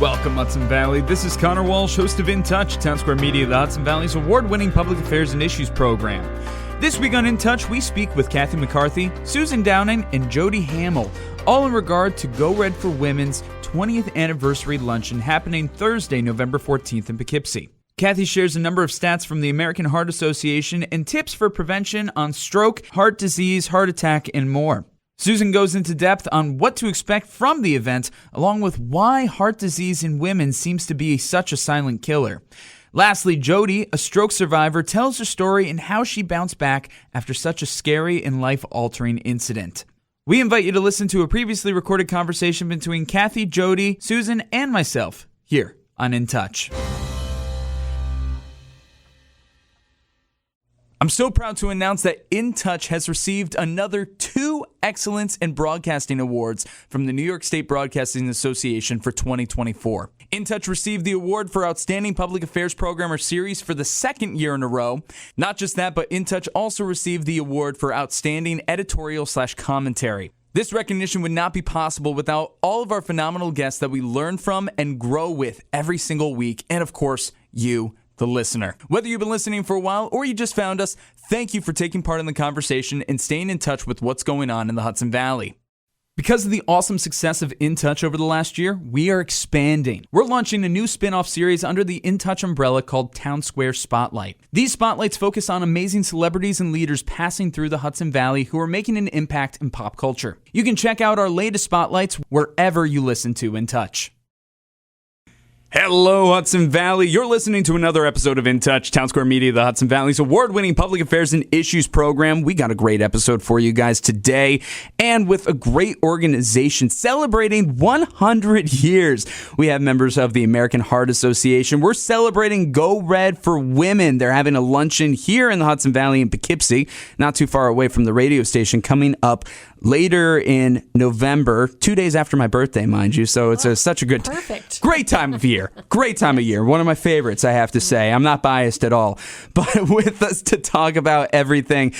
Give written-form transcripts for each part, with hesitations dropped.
Welcome, Hudson Valley. This is Conor Walsh, host of In Touch, Townsquare Media, the Hudson Valley's award-winning public affairs and issues program. This week on In Touch, we speak with Kathy McCarthy, Susan Browning, and Jodi Hammell, all in regard to Go Red for Women's 20th Anniversary Luncheon happening Thursday, November 14th in Poughkeepsie. Kathy shares a number of stats from the American Heart Association and tips for prevention on stroke, heart disease, heart attack, and more. Susan goes into depth on what to expect from the event, along with why heart disease in women seems to be such a silent killer. Lastly, Jodi, a stroke survivor, tells her story and how she bounced back after such a scary and life-altering incident. We invite you to listen to a previously recorded conversation between Kathy, Jodi, Susan, and myself here on In Touch. I'm so proud to announce that In Touch has received another 2 Excellence in Broadcasting Awards from the New York State Broadcasting Association for 2024. In Touch received the award for Outstanding Public Affairs Program or Series for the second year in a row. Not just that, but In Touch also received the award for Outstanding Editorial/Commentary. This recognition would not be possible without all of our phenomenal guests that we learn from and grow with every single week, and of course, you, the listener. Whether you've been listening for a while or you just found us, thank you for taking part in the conversation and staying in touch with what's going on in the Hudson Valley. Because of the awesome success of In Touch over the last year, we are expanding. We're launching a new spin-off series under the In Touch umbrella called Townsquare Spotlight. These spotlights focus on amazing celebrities and leaders passing through the Hudson Valley who are making an impact in pop culture. You can check out our latest spotlights wherever you listen to In Touch. Hello, Hudson Valley. You're listening to another episode of In Touch, Townsquare Media, the Hudson Valley's award-winning public affairs and issues program. We got a great episode for you guys today, and with a great organization celebrating 100 years. We have members of the American Heart Association. We're celebrating Go Red for Women. They're having a luncheon here in the Hudson Valley in Poughkeepsie, not too far away from the radio station, coming up later in November, 2 days after my birthday, mind you. So it's such a good, great time of year. Great time of year. One of my favorites, I have to say. I'm not biased at all. But with us to talk about everything,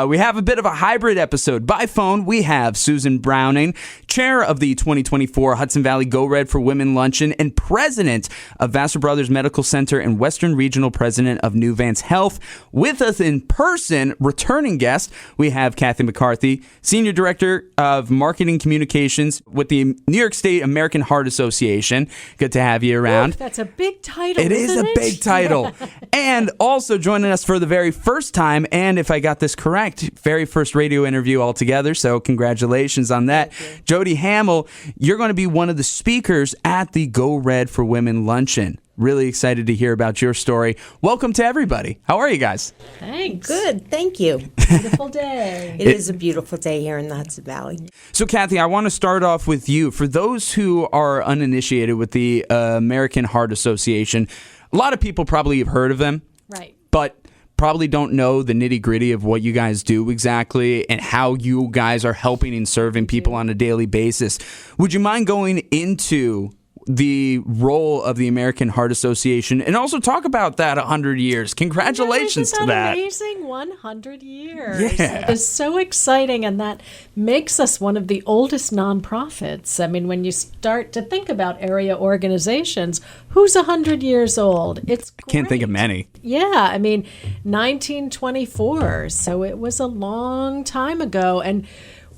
we have a bit of a hybrid episode. By phone, we have Susan Browning, chair of the 2024 Hudson Valley Go Red for Women Luncheon and president of Vassar Brothers Medical Center and Western Regional President of New Vance Health. With us in person, returning guest, we have Kathy McCarthy, Senior Director of Marketing Communications with the New York State American Heart Association. Good to have you around. Oof, that's a big title, It is a big title. And also joining us for the very first time, and if I got this correct, very first radio interview altogether, so congratulations on that. Jodi Hammell, you're going to be one of the speakers at the Go Red for Women Luncheon. Really excited to hear about your story. Welcome to everybody. How are you guys? Thanks. Good, thank you. Beautiful day. It is a beautiful day here in the Hudson Valley. So, Kathy, I want to start off with you. For those who are uninitiated with the American Heart Association, a lot of people probably have heard of them. Right. But probably don't know the nitty-gritty of what you guys do exactly and how you guys are helping and serving people on a daily basis. Would you mind going into the role of the American Heart Association and also talk about that 100 years? Congratulations to that. Amazing 100 years. Yeah. It is so exciting, and that makes us one of the oldest nonprofits. I mean, when you start to think about area organizations, who's 100 years old? It's great. Can't think of many. Yeah, I mean, 1924, so it was a long time ago, and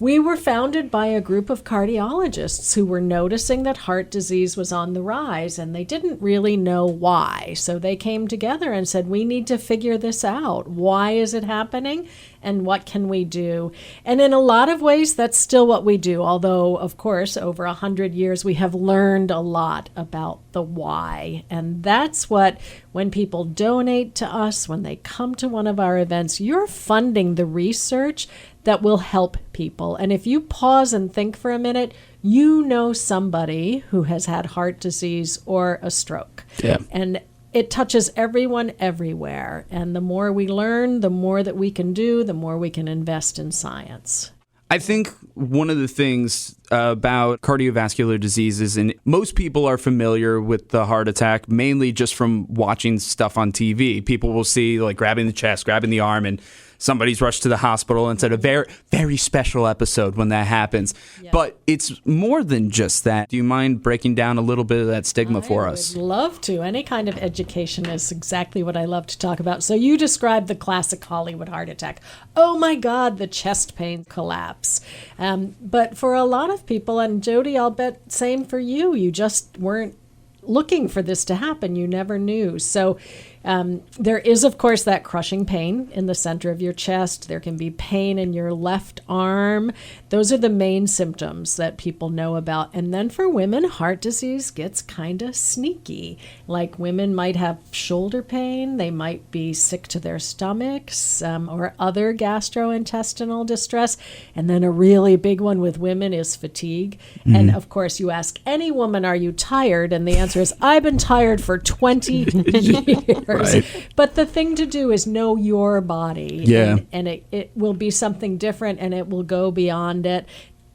we were founded by a group of cardiologists who were noticing that heart disease was on the rise, and they didn't really know why. So they came together and said, we need to figure this out. Why is it happening, and what can we do? And in a lot of ways, that's still what we do. Although, of course, over 100 years, we have learned a lot about the why. And that's what, when people donate to us, when they come to one of our events, you're funding the research that will help people. And if you pause and think for a minute, you know somebody who has had heart disease or a stroke. Yeah. And it touches everyone everywhere. And the more we learn, the more that we can do, the more we can invest in science. I think one of the things about cardiovascular diseases, and most people are familiar with the heart attack, mainly just from watching stuff on TV. People will see like grabbing the chest, grabbing the arm, and somebody's rushed to the hospital, and it's a very, very special episode when that happens. Yeah. But it's more than just that. Do you mind breaking down a little bit of that stigma for us? I would love to. Any kind of education is exactly what I love to talk about. So you described the classic Hollywood heart attack. Oh my God, the chest pain collapse. But for a lot of people, and Jodi, I'll bet same for you, you just weren't looking for this to happen. You never knew. So there is, of course, that crushing pain in the center of your chest. There can be pain in your left arm. Those are the main symptoms that people know about. And then for women, heart disease gets kind of sneaky. Like women might have shoulder pain. They might be sick to their stomachs or other gastrointestinal distress. And then a really big one with women is fatigue. Mm-hmm. And of course, you ask any woman, are you tired? And the answer is, I've been tired for 20 years. Right. But the thing to do is know your body. Yeah. And it will be something different, and it will go beyond it.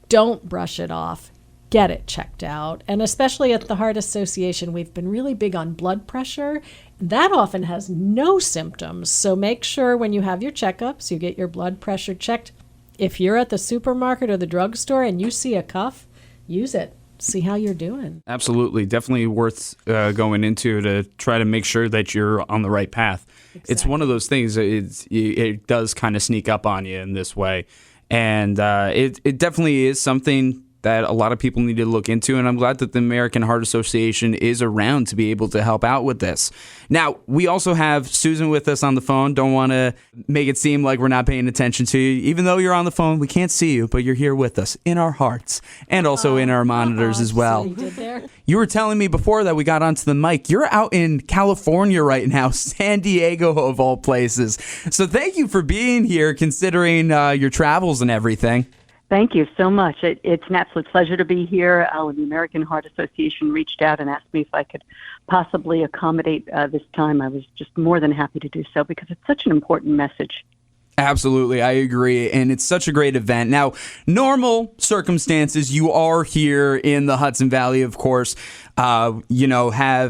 Don't brush it off. Get it checked out. And especially at the Heart Association, we've been really big on blood pressure. That often has no symptoms. So make sure when you have your checkups, you get your blood pressure checked. If you're at the supermarket or the drugstore and you see a cuff, use it. See how you're doing. Absolutely. Definitely worth going into to try to make sure that you're on the right path. Exactly. It's one of those things, it does kind of sneak up on you in this way. And it definitely is something that a lot of people need to look into, and I'm glad that the American Heart Association is around to be able to help out with this. Now, we also have Susan with us on the phone. Don't want to make it seem like we're not paying attention to you. Even though you're on the phone, we can't see you, but you're here with us in our hearts and also in our monitors as well. You were telling me before that we got onto the mic, you're out in California right now, San Diego of all places. So thank you for being here, considering your travels and everything. Thank you so much. It's an absolute pleasure to be here. The American Heart Association reached out and asked me if I could possibly accommodate this time. I was just more than happy to do so because it's such an important message. Absolutely, I agree, and it's such a great event. Now, normal circumstances, you are here in the Hudson Valley, of course. Have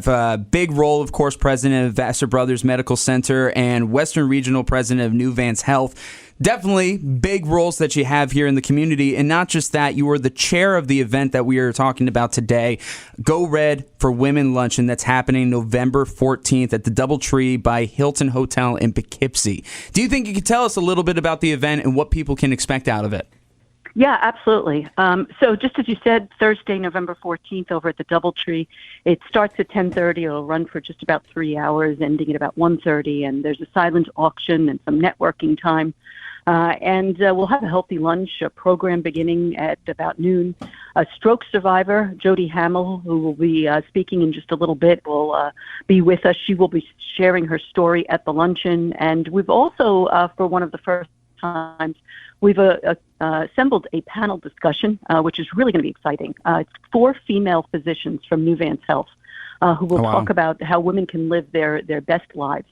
a big role, of course, president of Vassar Brothers Medical Center and Western Regional President of New Vance Health. Definitely big roles that you have here in the community. And not just that, you are the chair of the event that we are talking about today, Go Red for Women Luncheon, that's happening November 14th at the Doubletree by Hilton Hotel in Poughkeepsie. Do you think you could tell us a little bit about the event and what people can expect out of it? Yeah, absolutely. So just as you said, Thursday, November 14th over at the Doubletree. It starts at 10:30. It'll run for just about 3 hours, ending at about 1:30. And there's a silent auction and some networking time. And we'll have a healthy lunch, a program beginning at about noon. A stroke survivor, Jodi Hammell, who will be speaking in just a little bit, will be with us. She will be sharing her story at the luncheon. And we've also, for one of the first times, we've assembled a panel discussion, which is really going to be exciting. It's 4 female physicians from New Vance Health who will talk about how women can live their best lives.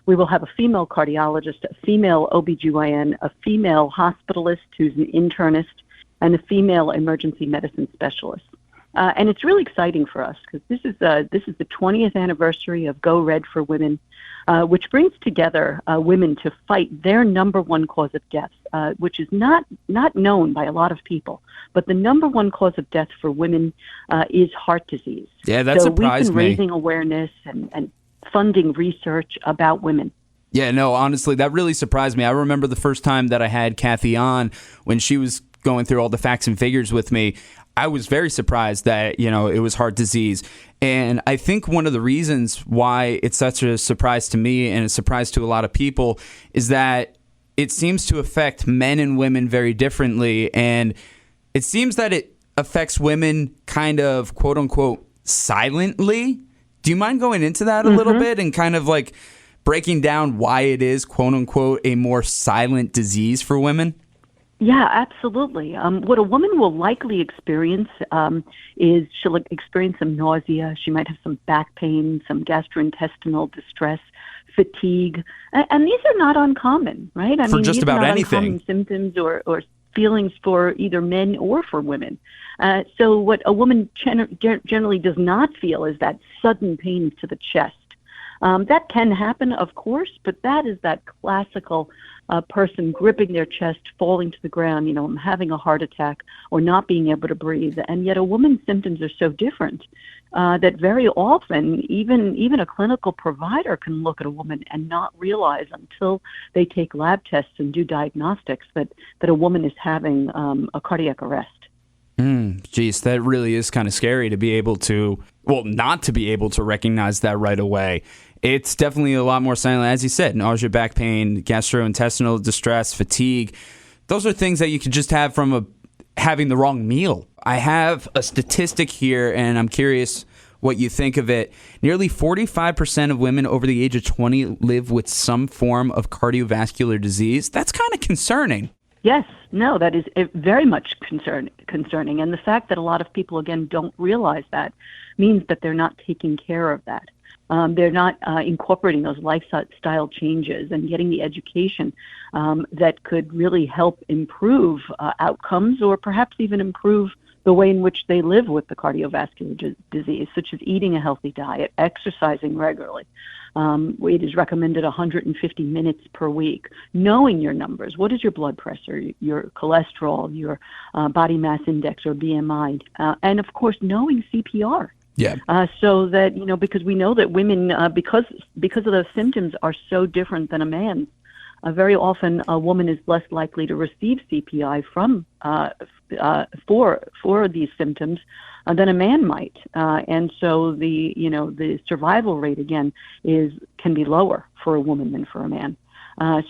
We will have a female cardiologist, a female OBGYN, a female hospitalist who's an internist, and a female emergency medicine specialist. And it's really exciting for us because this is the 20th anniversary of Go Red for Women, which brings together women to fight their number one cause of death, which is not known by a lot of people. But the number one cause of death for women is heart disease. Yeah, that surprised me. So we've been raising awareness and funding research about women. Yeah, no, honestly, that really surprised me. I remember the first time that I had Kathy on when she was going through all the facts and figures with me. I was very surprised that, it was heart disease. And I think one of the reasons why it's such a surprise to me and a surprise to a lot of people is that it seems to affect men and women very differently. And it seems that it affects women kind of, quote unquote, silently. Do you mind going into that a little bit and kind of like breaking down why it is, quote unquote, a more silent disease for women? Yeah, absolutely. What a woman will likely experience is she'll experience some nausea. She might have some back pain, some gastrointestinal distress, fatigue. And these are not uncommon, right? For just about anything. Uncommon symptoms or feelings for either men or for women. So what a woman generally does not feel is that sudden pain to the chest. That can happen, of course, but that is that classical person gripping their chest, falling to the ground, having a heart attack or not being able to breathe. And yet a woman's symptoms are so different that very often even a clinical provider can look at a woman and not realize until they take lab tests and do diagnostics that a woman is having a cardiac arrest. Geez, that really is kind of scary to be able to, not to be able to recognize that right away. It's definitely a lot more silent, as you said, nausea, back pain, gastrointestinal distress, fatigue. Those are things that you could just have from having the wrong meal. I have a statistic here, and I'm curious what you think of it. Nearly 45% of women over the age of 20 live with some form of cardiovascular disease. That's kind of concerning. Yes, no, that is very much concerning. And the fact that a lot of people, again, don't realize that means that they're not taking care of that. They're not incorporating those lifestyle changes and getting the education that could really help improve outcomes or perhaps even improve the way in which they live with the cardiovascular disease, such as eating a healthy diet, exercising regularly. It is recommended 150 minutes per week. Knowing your numbers, what is your blood pressure, your cholesterol, your body mass index or BMI, and of course knowing CPR. Yeah. So that, because we know that women, because of those symptoms, are so different than a man. Very often, a woman is less likely to receive CPI for these symptoms than a man might, and so the survival rate again can be lower for a woman than for a man.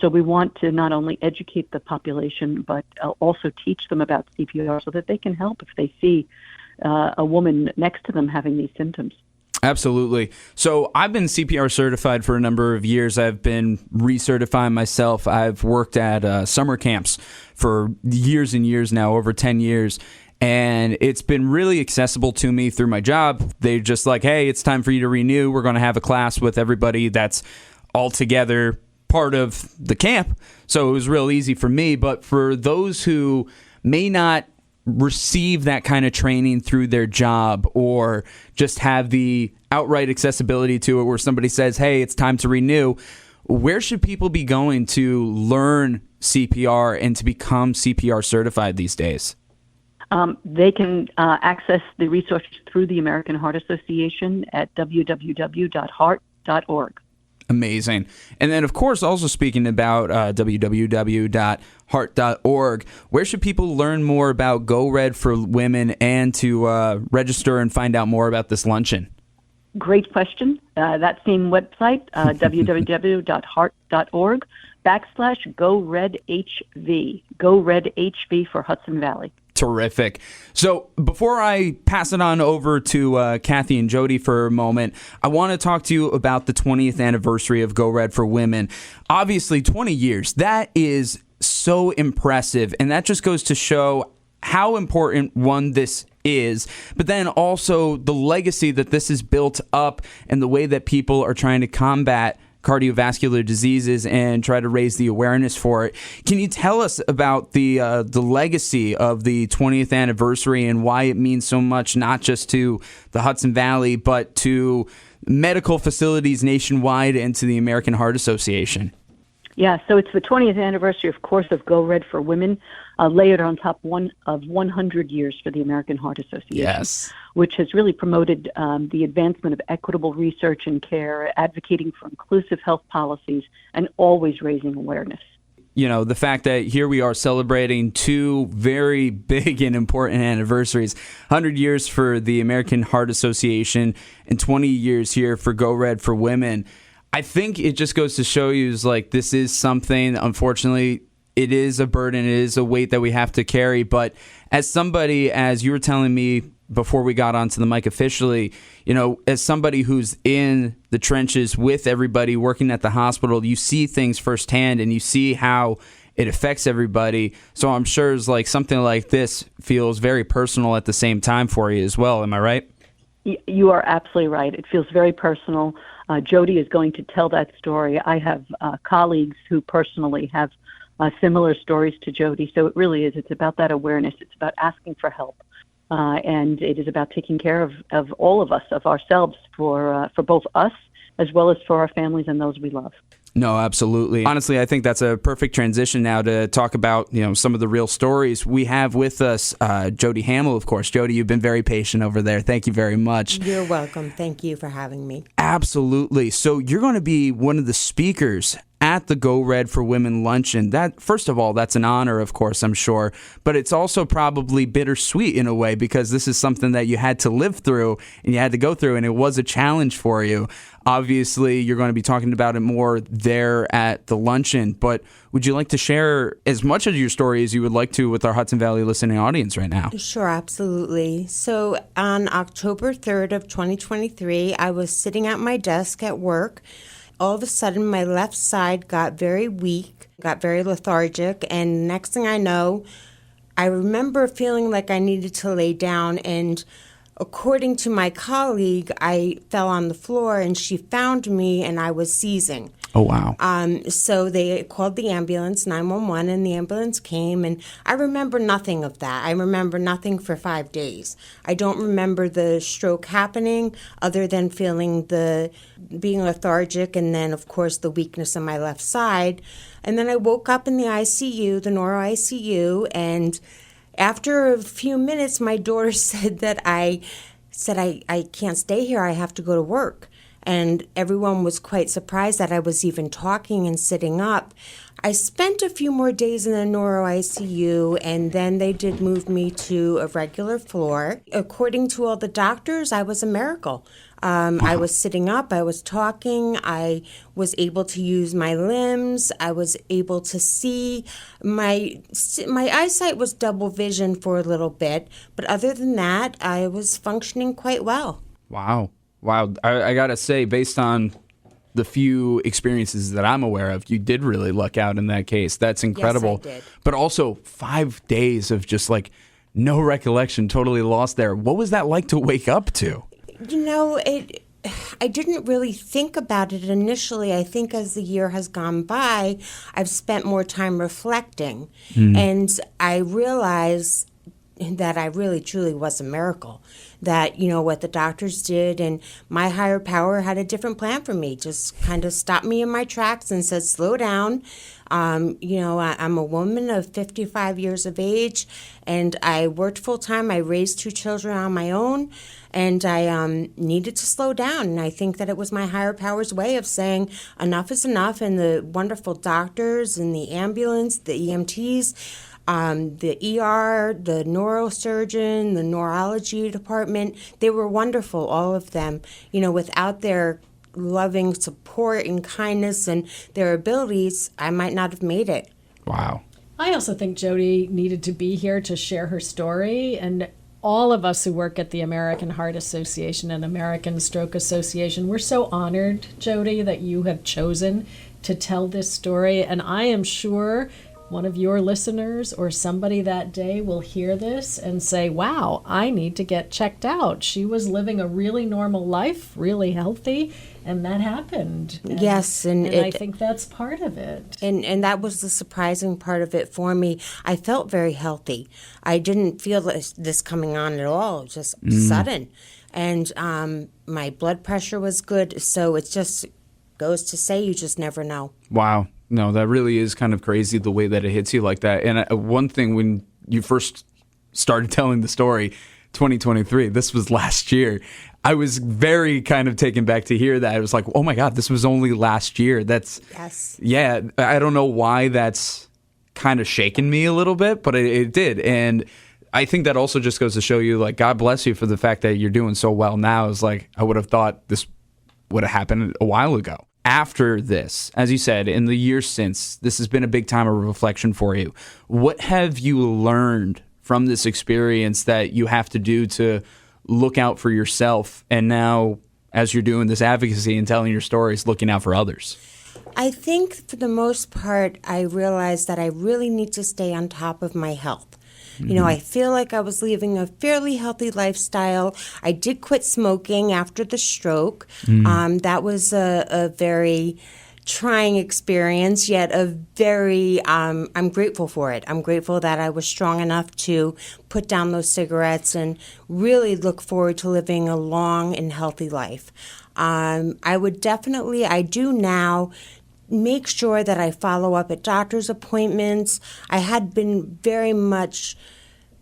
So we want to not only educate the population but also teach them about CPR so that they can help if they see a woman next to them having these symptoms. Absolutely. So I've been CPR certified for a number of years. I've been recertifying myself. I've worked at summer camps for years and years now, over 10 years. And it's been really accessible to me through my job. They're just like, hey, it's time for you to renew. We're going to have a class with everybody that's all together part of the camp. So it was real easy for me. But for those who may not receive that kind of training through their job or just have the outright accessibility to it where somebody says, hey, it's time to renew, where should people be going to learn CPR and to become CPR certified these days? They can access the resources through the American Heart Association at www.heart.org. Amazing. And then, of course, also speaking about www.heart.org, where should people learn more about Go Red for Women and to register and find out more about this luncheon? Great question. That same website, www.heart.org/GoRedHV. Go Red HV for Hudson Valley. Terrific. So before I pass it on over to Kathy and Jodi for a moment, I want to talk to you about the 20th anniversary of Go Red for Women. Obviously, 20 years. That is so impressive, and that just goes to show how important, one, this is, but then also the legacy that this has built up and the way that people are trying to combat cardiovascular diseases and try to raise the awareness for it. Can you tell us about the legacy of the 20th anniversary and why it means so much, not just to the Hudson Valley, but to medical facilities nationwide and to the American Heart Association? Yeah, so it's the 20th anniversary, of course, of Go Red for Women, layered on top of 100 years for the American Heart Association, yes, which has really promoted the advancement of equitable research and care, advocating for inclusive health policies, and always raising awareness. You know, the fact that here we are celebrating two very big and important anniversaries, 100 years for the American Heart Association and 20 years here for Go Red for Women. I think it just goes to show you is like this is something, unfortunately, it is a burden, it is a weight that we have to carry. But as somebody, as you were telling me before we got onto the mic officially, you know, as somebody who's in the trenches with everybody working at the hospital, you see things firsthand and you see how it affects everybody. So I'm sure it's like something like this feels very personal at the same time for you as well. Am I right? You are absolutely right. It feels very personal. Jodi is going to tell that story. I have colleagues who personally have similar stories to Jodi. So it really is. It's about that awareness. It's about asking for help. And it is about taking care of all of us, of ourselves, for both us as well as for our families and those we love. No, absolutely. Honestly, I think that's a perfect transition now to talk about, some of the real stories. We have with us Jodi Hammell, of course. Jodi, you've been very patient over there. Thank you very much. You're welcome. Thank you for having me. Absolutely. So you're going to be one of the speakers at the Go Red for Women Luncheon. That, first of all, that's an honor, of course, I'm sure, but it's also probably bittersweet in a way because this is something that you had to live through and you had to go through, and it was a challenge for you. Obviously, you're going to be talking about it more there at the luncheon, but would you like to share as much of your story as you would like to with our Hudson Valley listening audience right now? Sure, absolutely. So on October 3rd of 2023, I was sitting at my desk at work. All of a sudden, my left side got very weak, got very lethargic, and next thing I know, I remember feeling like I needed to lay down, and according to my colleague, I fell on the floor, and she found me, and I was seizing. Oh, wow. So they called the ambulance, 911, and the ambulance came, and I remember nothing of that. I remember nothing for 5 days. I don't remember the stroke happening other than feeling being lethargic and then, of course, the weakness on my left side. And then I woke up in the ICU, the neuro ICU, and after a few minutes, my daughter said that I can't stay here. I have to go to work. And everyone was quite surprised that I was even talking and sitting up. I spent a few more days in the neuro ICU, and then they did move me to a regular floor. According to all the doctors, I was a miracle. I was sitting up, I was talking, I was able to use my limbs, I was able to see. My eyesight was double vision for a little bit, but other than that, I was functioning quite well. Wow. I got to say, based on the few experiences that I'm aware of, you did really luck out in that case. That's incredible. Yes, I did. But also 5 days of just like no recollection, totally lost there. What was that like to wake up to? I didn't really think about it initially. I think as the year has gone by, I've spent more time reflecting. And I realized that I really, truly was a miracle. That, what the doctors did and my higher power had a different plan for me. Just kind of stopped me in my tracks and said, slow down. I'm a woman of 55 years of age, and I worked full time. I raised 2 children on my own, and I needed to slow down. And I think that it was my higher power's way of saying enough is enough. And the wonderful doctors and the ambulance, the EMTs, the ER, the neurosurgeon, the neurology department, they were wonderful, all of them. Without their loving support and kindness and their abilities, I might not have made it. Wow. I also think Jodi needed to be here to share her story, and all of us who work at the American Heart Association and American Stroke Association, we're so honored, Jodi, that you have chosen to tell this story, and I am sure one of your listeners or somebody that day will hear this and say, wow, I need to get checked out. She was living a really normal life, really healthy, and that happened. Yes. And I think that's part of it. And that was the surprising part of it for me. I felt very healthy. I didn't feel this coming on at all. It was just sudden. And my blood pressure was good. So it just goes to say you just never know. Wow. No, that really is kind of crazy the way that it hits you like that. And one thing, when you first started telling the story, 2023, this was last year, I was very kind of taken back to hear that. It was like, oh my God, this was only last year. Yes. Yeah, I don't know why that's kind of shaken me a little bit, but it did. And I think that also just goes to show you, like, God bless you for the fact that you're doing so well now. It's like, I would have thought this would have happened a while ago. After this, as you said, in the years since, this has been a big time of reflection for you. What have you learned from this experience that you have to do to look out for yourself, and now, as you're doing this advocacy and telling your stories, looking out for others? I think for the most part, I realized that I really need to stay on top of my health. I feel like I was living a fairly healthy lifestyle. I did quit smoking after the stroke. That was a very trying experience, yet a very, I'm grateful for it. I'm grateful that I was strong enough to put down those cigarettes and really look forward to living a long and healthy life. I do now make sure that I follow up at doctor's appointments. I had been very much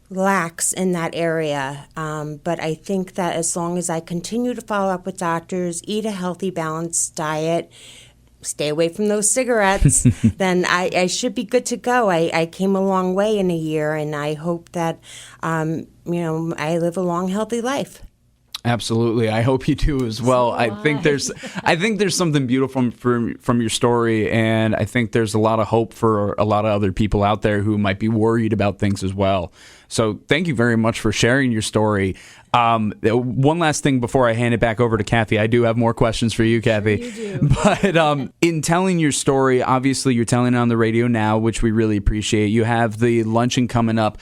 lax in that area, but I think that as long as I continue to follow up with doctors, eat a healthy, balanced diet, stay away from those cigarettes, then I should be good to go. I came a long way in a year, and I hope that, I live a long, healthy life. Absolutely. I hope you do as well. So I think there's something beautiful from your story, and I think there's a lot of hope for a lot of other people out there who might be worried about things as well. So thank you very much for sharing your story. One last thing before I hand it back over to Kathy. I do have more questions for you, Kathy. Sure you do. But in telling your story, obviously you're telling it on the radio now, which we really appreciate. You have the luncheon coming up.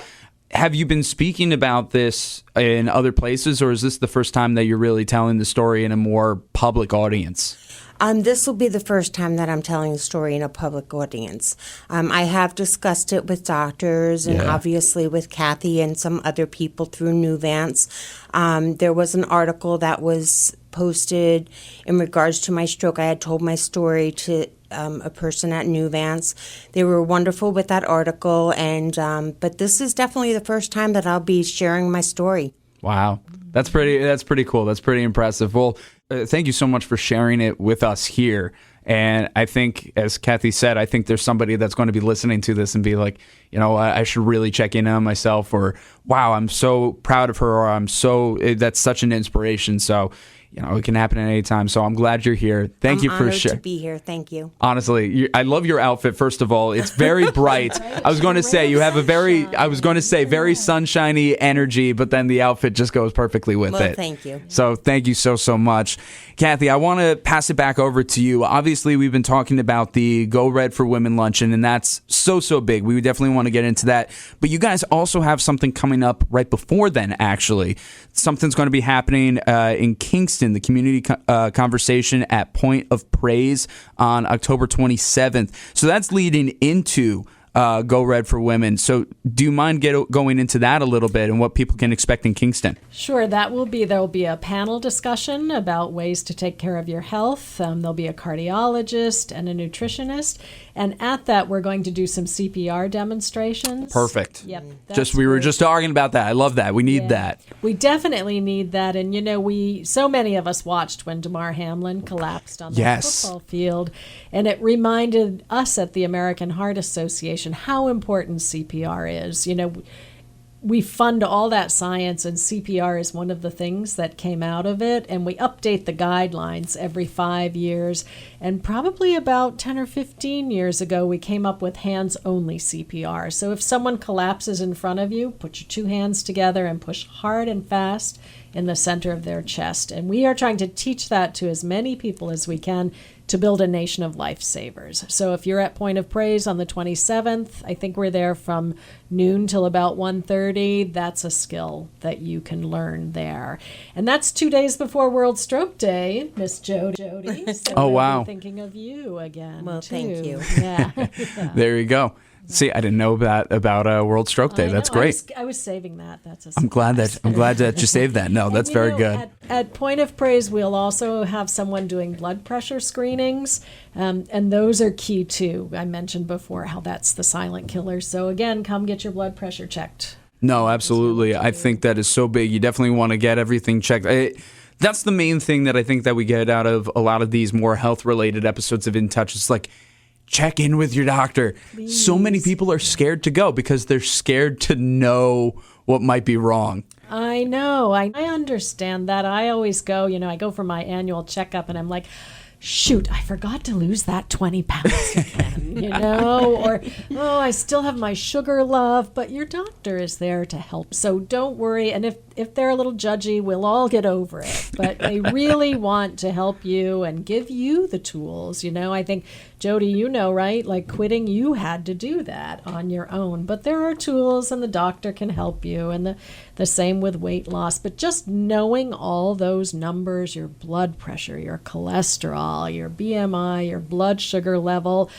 Have you been speaking about this in other places, or is this the first time that you're really telling the story in a more public audience? This will be the first time that I'm telling the story in a public audience. I have discussed it with doctors and obviously with Kathy and some other people through Nuvance. There was an article that was posted in regards to my stroke. I had told my story to a person at Nuvance. They were wonderful with that article, and but this is definitely the first time that I'll be sharing my story. Wow. That's pretty cool. That's pretty impressive. Well, thank you so much for sharing it with us here. And I think, as Kathy said, I think there's somebody that's going to be listening to this and be like, I should really check in on myself, or, wow, I'm so proud of her, or that's such an inspiration. So, it can happen at any time. So I'm glad you're here. Thank you for sharing. To be here. Thank you. Honestly, I love your outfit. First of all, it's very bright. I was going to say you have very sunshiny energy, but then the outfit just goes perfectly with it. Thank you. So thank you so much. Kathy, I want to pass it back over to you. Obviously, we've been talking about the Go Red for Women luncheon, and that's so big. We definitely want to get into that. But you guys also have something coming up right before then, actually. Something's going to be happening in Kingston, the community conversation at Point of Praise on October 27th. So that's leading into Go Red for Women. So do you mind going into that a little bit and what people can expect in Kingston? Sure, there will be a panel discussion about ways to take care of your health. There'll be a cardiologist and a nutritionist. And at that, we're going to do some CPR demonstrations. Perfect. Yep. We were just talking about that. I love that. We need that. We definitely need that. And, so many of us watched when Damar Hamlin collapsed on the football field. And it reminded us at the American Heart Association how important CPR is. We fund all that science, and CPR is one of the things that came out of it. And we update the guidelines every 5 years. And probably about 10 or 15 years ago, we came up with hands-only CPR. So if someone collapses in front of you, put your two hands together and push hard and fast in the center of their chest. And we are trying to teach that to as many people as we can to build a nation of lifesavers. So if you're at Point of Praise on the 27th, I think we're there from noon till about 1:30. That's a skill that you can learn there. And that's 2 days before World Stroke Day, Miss Jodi. So oh, wow. I'll be thinking of you again. Well, too. thank you. Yeah. There you go. See, I didn't know about World Stroke Day. That's great. I was saving that. That's a I'm glad that you saved that. No, that's very good. At Point of Praise, we'll also have someone doing blood pressure screenings, and those are key too. I mentioned before how that's the silent killer. So again, come get your blood pressure checked. No, absolutely. I think that is so big. You definitely want to get everything checked. That's the main thing that I think that we get out of a lot of these more health-related episodes of In Touch. It's like, check in with your doctor. Please. So many people are scared to go because they're scared to know what might be wrong. I know. I understand that. I always go, I go for my annual checkup and I'm like, shoot, I forgot to lose that 20 pounds again, or, I still have my sugar love, but your doctor is there to help. So don't worry. And if they're a little judgy, we'll all get over it. But they really want to help you and give you the tools. I think, Jodi, right? Like quitting, you had to do that on your own. But there are tools and the doctor can help you. And the same with weight loss. But just knowing all those numbers, your blood pressure, your cholesterol, your BMI, your blood sugar level,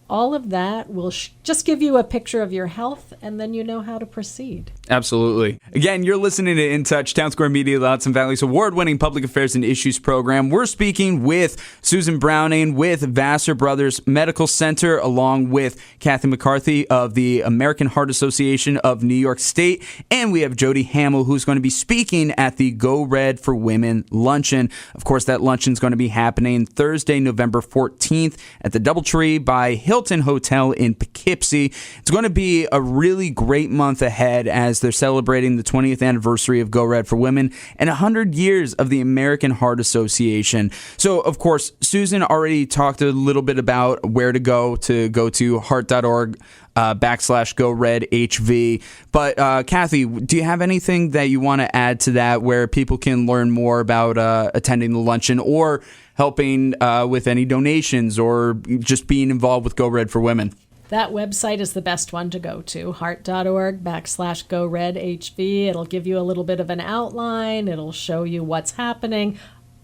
all of that will just give you a picture of your health, and then you know how to proceed. Absolutely. Again, you're listening to In Touch, Townsquare Media, the Hudson Valley's award-winning public affairs and issues program. We're speaking with Susan Browning with Vassar Brothers Medical Center, along with Kathy McCarthy of the American Heart Association of New York State, and we have Jodi Hammell, who's going to be speaking at the Go Red for Women luncheon. Of course, that luncheon is going to be happening Thursday, November 14th at the DoubleTree by Hilton Hotel in Poughkeepsie. It's going to be a really great month ahead as they're celebrating the 20th anniversary of Go Red for Women and 100 years of the American Heart Association. So, of course, Susan already talked a little bit about where to go to heart.org /GoRedHV. But Kathy, do you have anything that you want to add to that where people can learn more about attending the luncheon or helping with any donations or just being involved with Go Red for Women? That website is the best one to go to, heart.org /GoRedHV. It'll give you a little bit of an outline. It'll show you what's happening.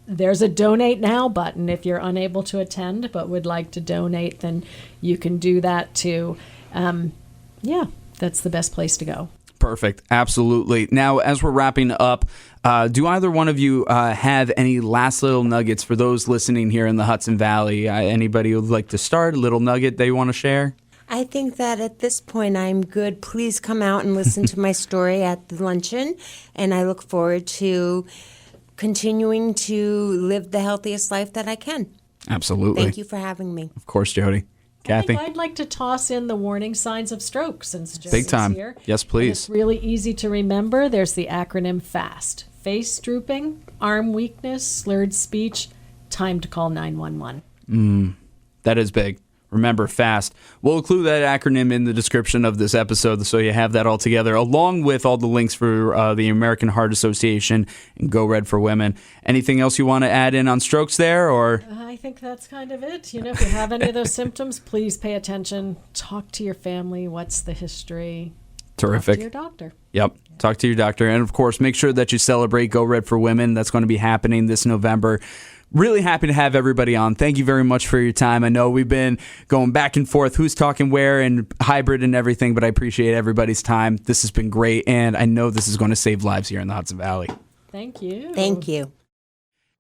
There's a donate now button if you're unable to attend but would like to donate, then you can do that too. That's the best place to go. Perfect. Absolutely. Now, as we're wrapping up, do either one of you have any last little nuggets for those listening here in the Hudson Valley? Anybody who would like to start? A little nugget they want to share? I think that at this point I'm good. Please come out and listen to my story at the luncheon, and I look forward to continuing to live the healthiest life that I can. Absolutely. Thank you for having me. Of course, Jodi. Kathy? I think I'd like to toss in the warning signs of stroke since Jodi's Big time. here. Yes, please. And it's really easy to remember. There's the acronym FAST. Face drooping, arm weakness, slurred speech, time to call 911. That is big. Remember, FAST. We'll include that acronym in the description of this episode so you have that all together, along with all the links for the American Heart Association and Go Red for Women. Anything else you want to add in on strokes there? Or I think that's kind of it. If you have any of those symptoms, please pay attention. Talk to your family. What's the history? Terrific. Talk to your doctor. Yep. Talk to your doctor. And, of course, make sure that you celebrate Go Red for Women. That's going to be happening this November. Really happy to have everybody on. Thank you very much for your time. I know we've been going back and forth, who's talking where and hybrid and everything, but I appreciate everybody's time. This has been great, and I know this is going to save lives here in the Hudson Valley. Thank you. Thank you.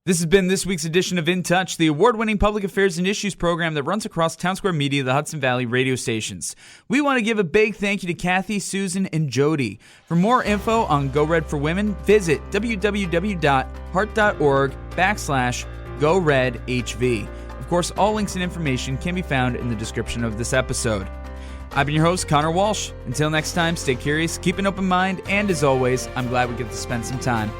This has been this week's edition of In Touch, the award-winning public affairs and issues program that runs across Townsquare Media, the Hudson Valley radio stations. We want to give a big thank you to Kathy, Susan, and Jodi. For more info on Go Red for Women, visit www.heart.org /GoRedHV. Of course, all links and information can be found in the description of this episode. I've been your host, Conor Walsh. Until next time, stay curious, keep an open mind, and as always, I'm glad we get to spend some time